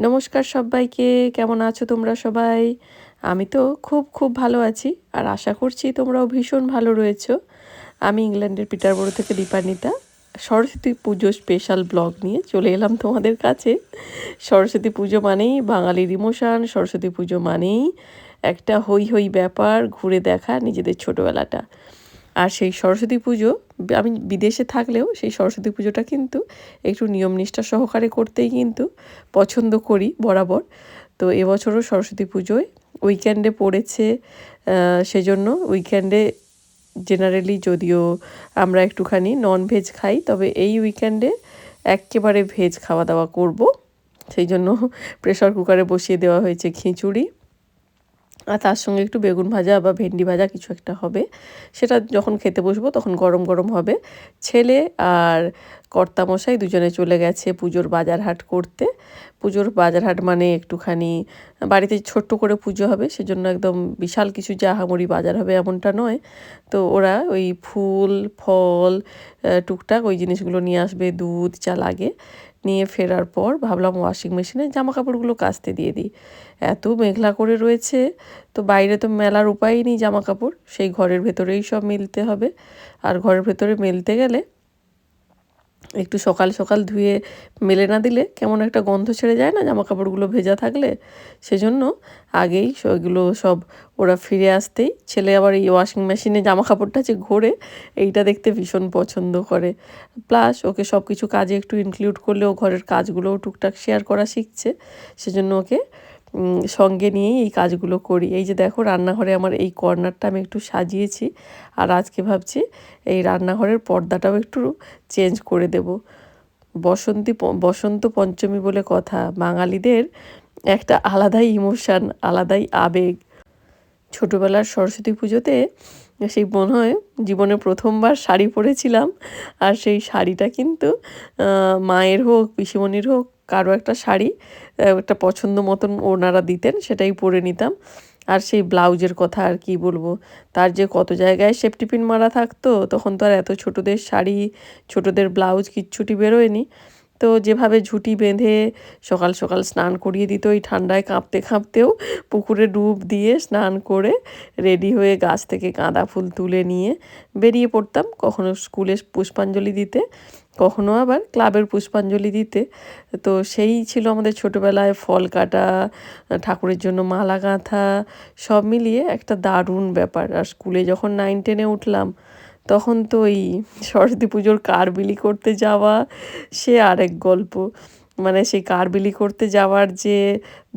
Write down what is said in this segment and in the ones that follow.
নমস্কার সবাইকে, কেমন আছো তোমরা সবাই? আমি তো খুব ভালো আছি আর আশা করছি তোমরাও ভীষণ ভালো রয়েছো। আমি ইংল্যান্ডের পিটারবরো থেকে দীপান্বিতা সরস্বতী পুজো স্পেশাল ব্লগ নিয়ে চলে এলাম তোমাদের কাছে। সরস্বতী পুজো মানেই বাঙালির ইমোশান, সরস্বতী পুজো মানেই একটা হই হই ব্যাপার, ঘুরে দেখা নিজেদের ছোটোবেলাটা। আর সেই সরস্বতী পুজো আমি বিদেশে থাকলেও সেই সরস্বতী পুজোটা কিন্তু একটু নিয়ম নিষ্ঠা সহকারে করতেই কিন্তু পছন্দ করি বরাবর। তো এবছরও সরস্বতী পুজোয় উইকেন্ডে পড়েছে, সেজন্য উইকেন্ডে জেনারেলি যদিও আমরা একটুখানি ননভেজ খাই, তবে এই উইকেন্ডে এক্কেবারে ভেজ খাওয়া দাওয়া করব। সেই জন্য প্রেশার কুকারে বসিয়ে দেওয়া হয়েছে খিচুড়ি, আর তার সঙ্গে একটু বেগুন ভাজা বা ভেন্ডি ভাজা কিছু একটা হবে। সেটা যখন খেতে বসবো তখন গরম গরম হবে। ছেলে আর কর্তামশাই দুজনে চলে গেছে পুজোর বাজার হাট করতে। পুজোর বাজার হাট মানে একটুখানি বাড়িতে ছোট্ট করে পুজো হবে, সেজন্য একদম বিশাল কিছু যে আহামরি বাজার হবে এমনটা নয়। তো ওরা ওই ফুল ফল টুকটাক ওই জিনিসগুলো নিয়ে আসবে, দুধ যা লাগে নিয়ে ফেরার পর ভাবলাম ওয়াশিং মেশিনে জামা কাপড়গুলো কাচতে দিয়ে দিই। এত মেঘলা করে রয়েছে, তো বাইরে তো মেলার উপায়ই নেই জামা কাপড়, সেই ঘরের ভেতরেই সব মেলতে হবে। আর ঘরের ভেতরে মেলতে গেলে একটু সকাল সকাল ধুয়ে মেলে না দিলে কেমন একটা গন্ধ ছেড়ে যায় না জামা কাপড়গুলো ভেজা থাকলে। সেজন্য আগেই সেগুলো সব ওরা ফিরে আসতেই, ছেলে আবার এই ওয়াশিং মেশিনে জামা কাপড়টা যে ঘোরে এইটা দেখতে ভীষণ পছন্দ করে। প্লাস ওকে সব কিছু কাজে একটু ইনক্লুড করলেও ঘরের কাজগুলোও টুকটাক শেয়ার করা শিখছে, সেজন্য ওকে সঙ্গে নিয়েই এই কাজগুলো করি। এই যে দেখো রান্নাঘরে আমার এই কর্নারটা আমি একটু সাজিয়েছি, আর আজকে ভাবছি এই রান্নাঘরের পর্দাটাও একটু চেঞ্জ করে দেব। বসন্ত পঞ্চমী বলে কথা, বাঙালিদের একটা আলাদাই ইমোশান, আলাদাই আবেগ। ছোটোবেলার সরস্বতী পুজোতে সেই মনে হয় জীবনে প্রথমবার শাড়ি পরেছিলাম, আর সেই শাড়িটা কিন্তু মায়ের হোক পিসিমণির হোক কারো একটা শাড়ি একটা পছন্দ মতন ওনারা দিতেন, সেটাই পরে নিতাম। আর সেই ব্লাউজের কথা আর কি বলবো, তার যে কত জায়গায় সেফটি পিন মারা থাকতো, তখন তো আর এত ছোটোদের শাড়ি ছোটোদের ব্লাউজ কিচ্ছুটি বেরোয়নি। তো যেভাবে ঝুঁটি বেঁধে সকাল সকাল স্নান করিয়ে দিত, ওই ঠান্ডায় কাঁপতে কাঁপতেও পুকুরে ডুব দিয়ে স্নান করে রেডি হয়ে গাছ থেকে গাঁদা ফুল তুলে নিয়ে বেরিয়ে পড়তাম, কখনো স্কুলে পুষ্পাঞ্জলি দিতে, কখনো আবার ক্লাবের পুষ্পাঞ্জলি দিতে। তো সেই ছিল আমাদের ছোটোবেলায় ফল কাটা, ঠাকুরের জন্য মালা গাঁথা, সব মিলিয়ে একটা দারুণ ব্যাপার। আর স্কুলে যখন 9-10-এ উঠলাম তখন তো ওই সরস্বতী পুজোর কার বিলি করতে যাওয়া সে আরেক গল্প। মানে সেই কার বিলি করতে যাওয়ার যে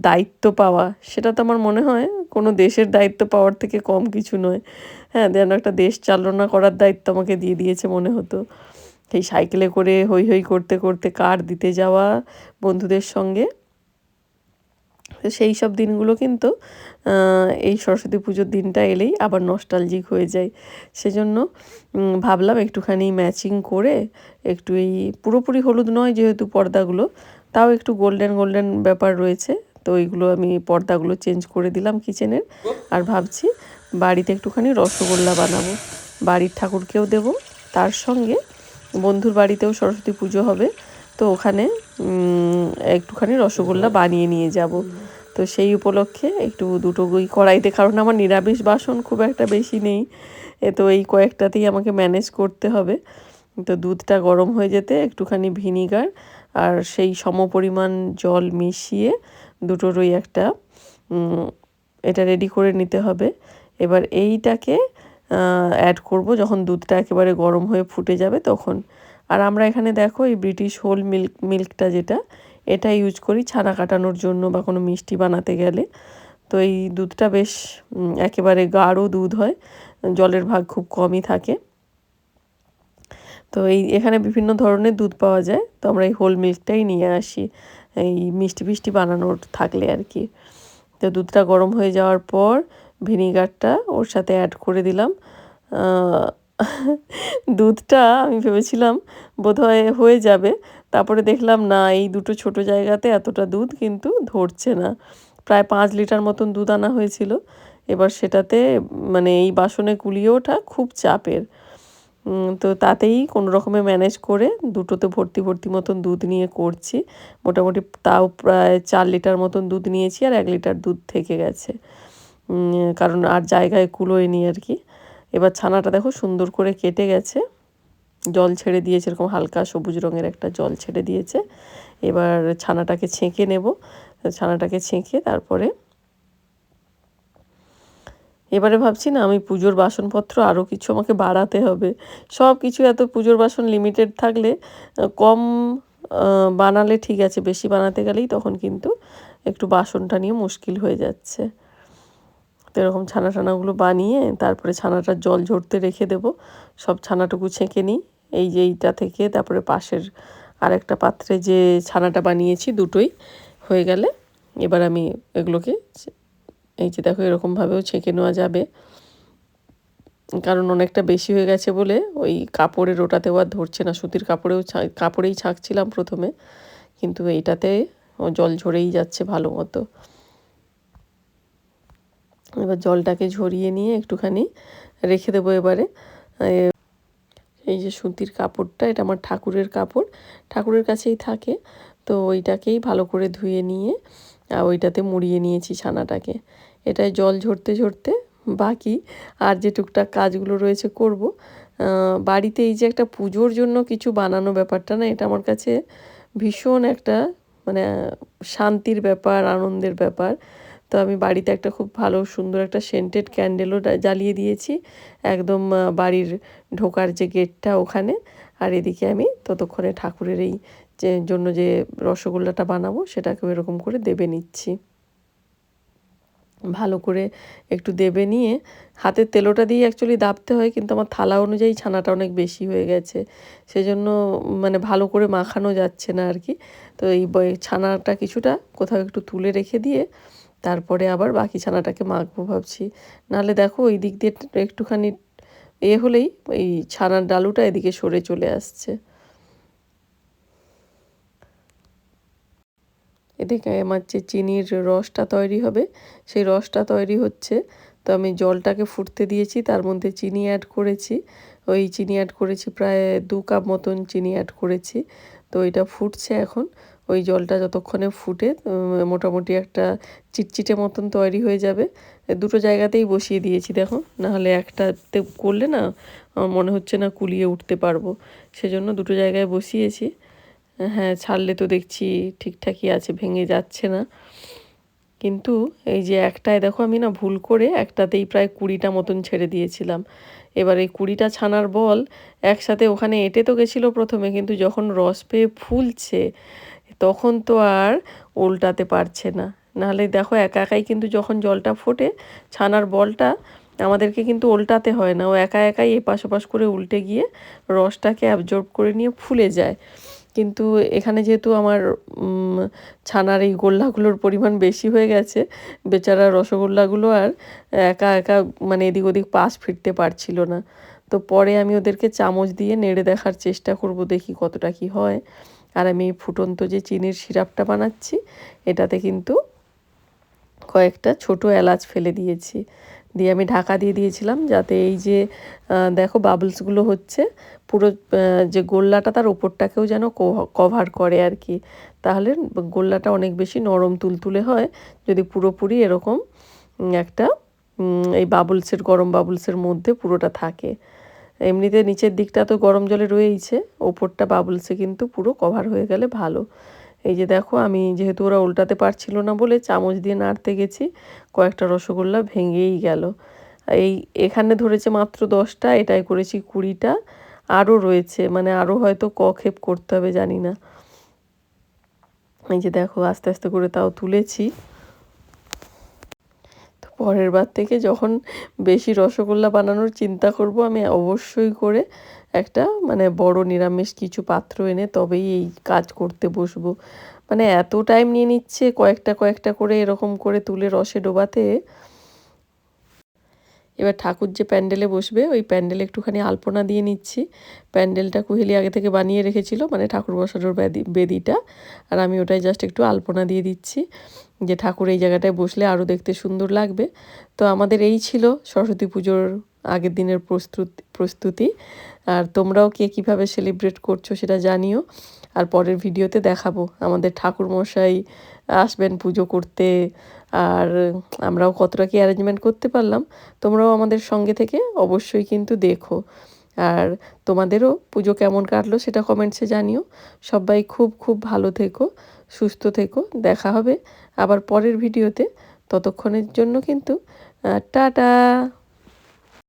দায়িত্ব পাওয়া, সেটা তো আমার মনে হয় কোনো দেশের দায়িত্ব পাওয়ার থেকে কম কিছু নয়। হ্যাঁ, যেন একটা দেশ চালনা করার দায়িত্ব আমাকে দিয়ে দিয়েছে মনে হতো। সেই সাইকেলে করে হৈ হৈ করতে করতে কার দিতে যাওয়া বন্ধুদের সঙ্গে, তো সেই সব দিনগুলো কিন্তু এই সরস্বতী পুজোর দিনটা এলেই আবার নস্টালজিক হয়ে যায়। সেজন্য ভাবলাম একটুখানি ম্যাচিং করে একটু এই পুরোপুরি হলুদ নয় যেহেতু পর্দাগুলো, তাও একটু গোল্ডেন গোল্ডেন ব্যাপার রয়েছে। তো এইগুলো আমি পর্দাগুলো চেঞ্জ করে দিলাম কিচেনের। আর ভাবছি বাড়িতে একটুখানি রসগোল্লা বানাবো, বাড়ির ঠাকুরকেও দেবো, তার সঙ্গে বন্ধুর বাড়িতেও সরস্বতী পুজো হবে, তো ওখানে একটুখানি রসগোল্লা বানিয়ে নিয়ে যাব। তো সেই উপলক্ষে একটু দুটো কড়াইতে, কারণ আমার নিরামিষ বাসন খুব একটা বেশি নেই, তো এই কয়েকটাতেই আমাকে ম্যানেজ করতে হবে। তো দুধটা গরম হয়ে যেতে একটুখানি ভিনিগার আর সেই সমপরিমাণ জল মিশিয়ে দুটোরই একটা এটা রেডি করে নিতে হবে। এবার এইটাকে অ্যাড করব যখন দুধটা একেবারে গরম হয়ে ফুটে যাবে তখন। আর আমরা এখানে দেখো এই ব্রিটিশ হোল মিল্কটা যেটা, এটা ইউজ করি ছানা কাটানোর জন্য বা কোনো মিষ্টি বানাতে গেলে। তো এই দুধটা বেশ একেবারে গাঢ় দুধ হয়, জলের ভাগ খুব কমই থাকে। তো এখানে বিভিন্ন ধরনের দুধ পাওয়া যায়, তো আমরা এই হোল মিল্কটাই নিয়ে আসি এই মিষ্টি ফিষ্টি বানানোর থাকলে আর কি। তো দুধটা গরম হয়ে যাওয়ার পর ভিনিগারটা ওর সাথে অ্যাড করে দিলাম। দুধটা আমি ভেবেছিলাম বোধহয় হয়ে যাবে, তারপরে দেখলাম না, এই দুটো ছোট জায়গাতে এতটা দুধ কিন্তু ধরছে না। প্রায় 5 লিটার মতন দুধ আনা হয়েছিল, এবার সেটাতে মানে এই বাসনে কুলিয়ে ওঠা খুব চাপের। তো তাতেই কোনো রকমে ম্যানেজ করে দুটোতে ভর্তি ভর্তি মতন দুধ নিয়ে করছি। মোটামুটি তাও প্রায় 4 লিটার মতন দুধ নিয়েছি, আর 1 লিটার দুধ থেকে গেছে, কারণ আর জায়গায় কুলোয়নি আর কি। এবার ছানাটা দেখো সুন্দর করে কেটে গেছে, জল ছেড়ে দিয়েছে, এরকম হালকা সবুজ রঙের একটা জল ছেড়ে দিয়েছে। এবার ছানাটাকে ছেঁকে নেব। ছানাটাকে ছেঁকে তারপরে এবারে ভাবছি না আমি পুজোর বাসনপত্র আরও কিছু আমাকে বাড়াতে হবে। সব কিছু এত পুজোর বাসন লিমিটেড থাকলে কম বানালে ঠিক আছে, বেশি বানাতে গেলেই তখন কিন্তু একটু বাসনটা নিয়ে মুশকিল হয়ে যাচ্ছে। তো এরকম ছানা টানাগুলো বানিয়ে তারপরে ছানাটার জল ঝরতে রেখে দেব। সব ছানাটুকু ছেঁকে নিই এই যে এইটা থেকে, তারপরে পাশের আরেকটা পাত্রে যে ছানাটা বানিয়েছি দুটোই হয়ে গেলে এবার আমি এগুলোকে এই যে দেখো এরকমভাবেও ছেঁকে নেওয়া যাবে, কারণ অনেকটা বেশি হয়ে গেছে বলে ওই কাপড়ের ওটাতেও আর ধরছে না। সুতির কাপড়েই ছাঁকছিলাম প্রথমে, কিন্তু এইটাতে জল ঝরেই যাচ্ছে ভালো মতো। এবার জলটাকে ঝরিয়ে নিয়ে একটুখানি রেখে দেবো। এবারে এই যে সুতির কাপড়টা, এটা আমার ঠাকুরের কাপড়, ঠাকুরের কাছেই থাকে, তো ওইটাকেই ভালো করে ধুয়ে নিয়ে ওইটাতে মুড়িয়ে নিয়েছি ছানাটাকে। এটায় জল ঝরতে ঝরতে বাকি আর যে টুকটাক কাজগুলো রয়েছে করব। বাড়িতে এই যে একটা পুজোর জন্য কিছু বানানো ব্যাপারটা না, এটা আমার কাছে ভীষণ একটা মানে শান্তির ব্যাপার, আনন্দের ব্যাপার। তো আমি বাড়িতে একটা খুব ভালো সুন্দর একটা সেন্টেড ক্যান্ডেলও জ্বালিয়ে দিয়েছি একদম বাড়ির ঢোকার যে গেটটা ওখানে। আর এদিকে আমি ততক্ষণে ঠাকুরের এই জন্য যে রসগোল্লাটা বানাবো সেটাকেও এরকম করে দেবে নিচ্ছি। ভালো করে একটু দেবে নিয়ে হাতের তেলোটা দিয়ে অ্যাকচুয়ালি দাবতে হয়, কিন্তু আমার থালা অনুযায়ী ছানাটা অনেক বেশি হয়ে গেছে, সেজন্য মানে ভালো করে মাখানো যাচ্ছে না আর কি। তো এই ছানাটা কিছুটা কোথাও একটু তুলে রেখে দিয়ে তারপরে আবার বাকি ছানাটাকে মাখবো ভাবছি। নাহলে দেখো ওই দিক দিয়ে একটুখানি হলেই এই ছানার ডালুটা এদিকে সরে চলে আসছে। এদিকে আমার যে চিনির রসটা তৈরি হবে সেই রসটা তৈরি হচ্ছে। তো আমি জলটাকে ফুটতে দিয়েছি, তার মধ্যে চিনি অ্যাড করেছি। ওই চিনি অ্যাড করেছি প্রায় 2 কাপ মতন চিনি অ্যাড করেছি। তো এটা ফুটছে এখন। ওই জলটা যতক্ষণে ফুটে মোটামুটি একটা চিটচিটে মতন তৈরি হয়ে যাবে। দুটো জায়গাতেই বসিয়ে দিয়েছি দেখো, নাহলে একটাতে করলে না মনে হচ্ছে না কুলিয়ে উঠতে পারবো, সেজন্য দুটো জায়গায় বসিয়েছি। হ্যাঁ, ছাড়লে তো দেখছি ঠিকঠাকই আছে, ভেঙে যাচ্ছে না। কিন্তু এই যে একটায় দেখো আমি না ভুল করে একটাতেই প্রায় 20টা মতন ছেড়ে দিয়েছিলাম। এবার এই 20টা ছানার বল একসাথে ওখানে এঁটে তো গেছিলো প্রথমে, কিন্তু যখন রস পেয়ে ফুলছে তখন তো আর উল্টাতে পারছে না। নাহলে দেখো একা একাই কিন্তু যখন জলটা ফোটে ছানার বলটা আমাদেরকে কিন্তু উল্টাতে হয় না, ও একা একাই এপাশ ওপাশ করে উল্টে গিয়ে রসটাকে অ্যাবজর্ব করে নিয়ে ফুলে যায়। কিন্তু এখানে যেহেতু আমার ছানার এই গোল্লাগুলোর পরিমাণ বেশি হয়ে গেছে, বেচারা রসগোল্লাগুলো আর একা একা মানে এদিক ওদিক পাশ ফিরতে পারছিল না। তো পরে আমি ওদেরকে চামচ দিয়ে নেড়ে দেখার চেষ্টা করব, দেখি কতটা কি হয়। আর আমি ফুটন্ত যে চিনির সিরাপটা বানাচ্ছি এটাতে কিন্তু কয়েকটা ছোট এলাচ ফেলে দিয়েছি, দিয়ে আমি ঢাকা দিয়ে দিয়েছিলাম যাতে এই যে দেখো বাবলসগুলো হচ্ছে পুরো যে গোল্লাটা তার ওপরটাকেও যেন কভার করে আর কি। তাহলে গোল্লাটা অনেক বেশি নরম তুলতুলে হয় যদি পুরোপুরি এরকম একটা এই গরম বাবলসের মধ্যে পুরোটা থাকে। এমনিতে নিচের দিকটা তো গরম জলে রয়েইছে, ওপরটা বাবলসে কিন্তু পুরো কভার হয়ে গেলে ভালো। এই যে দেখো আমি যেহেতু ওরা উল্টাতে পারছিল না বলে চামচ দিয়ে নাড়তে গেছি, কয়েকটা রসগোল্লা ভেঙেই গেল। এখানে ধরেছে মাত্র 10টা, এটাই করেছি 20টা, আরও রয়েছে, মানে আরও হয়তো খেপ করতে হবে জানি না। এই যে দেখো আস্তে আস্তে করে তাও তুলেছি। তো পরের বার থেকে যখন বেশি রসগোল্লা বানানোর চিন্তা করব আমি অবশ্যই করে একটা মানে বড় নিরামিষ কিছু পাত্র এনে তবেই এই কাজ করতে বসবো। মানে এত টাইম নিয়ে নিচ্ছে কয়েকটা কয়েকটা করে এরকম করে তুলে রসে ডোবাতে। এবার ঠাকুর যে প্যান্ডেলে বসবে ওই প্যান্ডেলে একটুখানি আলপনা দিয়ে নিচ্ছি। প্যান্ডেলটা কুহেলি আগে থেকে বানিয়ে রেখেছিল, মানে ঠাকুর বসানোর বেদিটা, আর আমি ওটাই জাস্ট একটু আলপনা দিয়ে দিচ্ছি যে ঠাকুর এই জায়গাটায় বসলে আরও দেখতে সুন্দর লাগবে। তো আমাদের এই ছিল সরস্বতী পুজোর আগের দিনের প্রস্তুতি। আর তোমরাও কে কীভাবে সেলিব্রেট করছো সেটা জানিও। আর পরের ভিডিওতে দেখাবো আমাদের ঠাকুরমশাই আসবেন পুজো করতে, আর আমরাও কতটা কি অ্যারেঞ্জমেন্ট করতে পারলাম। তোমরাও আমাদের সঙ্গে থেকে অবশ্যই কিন্তু দেখো। আর তোমাদেরও পুজো কেমন কাটলো সেটা কমেন্টসে জানিও। সবাই খুব খুব ভালো থেকো, সুস্থ থেকো। দেখা হবে আবার পরের ভিডিওতে। ততক্ষণের জন্য কিন্তু টাটা।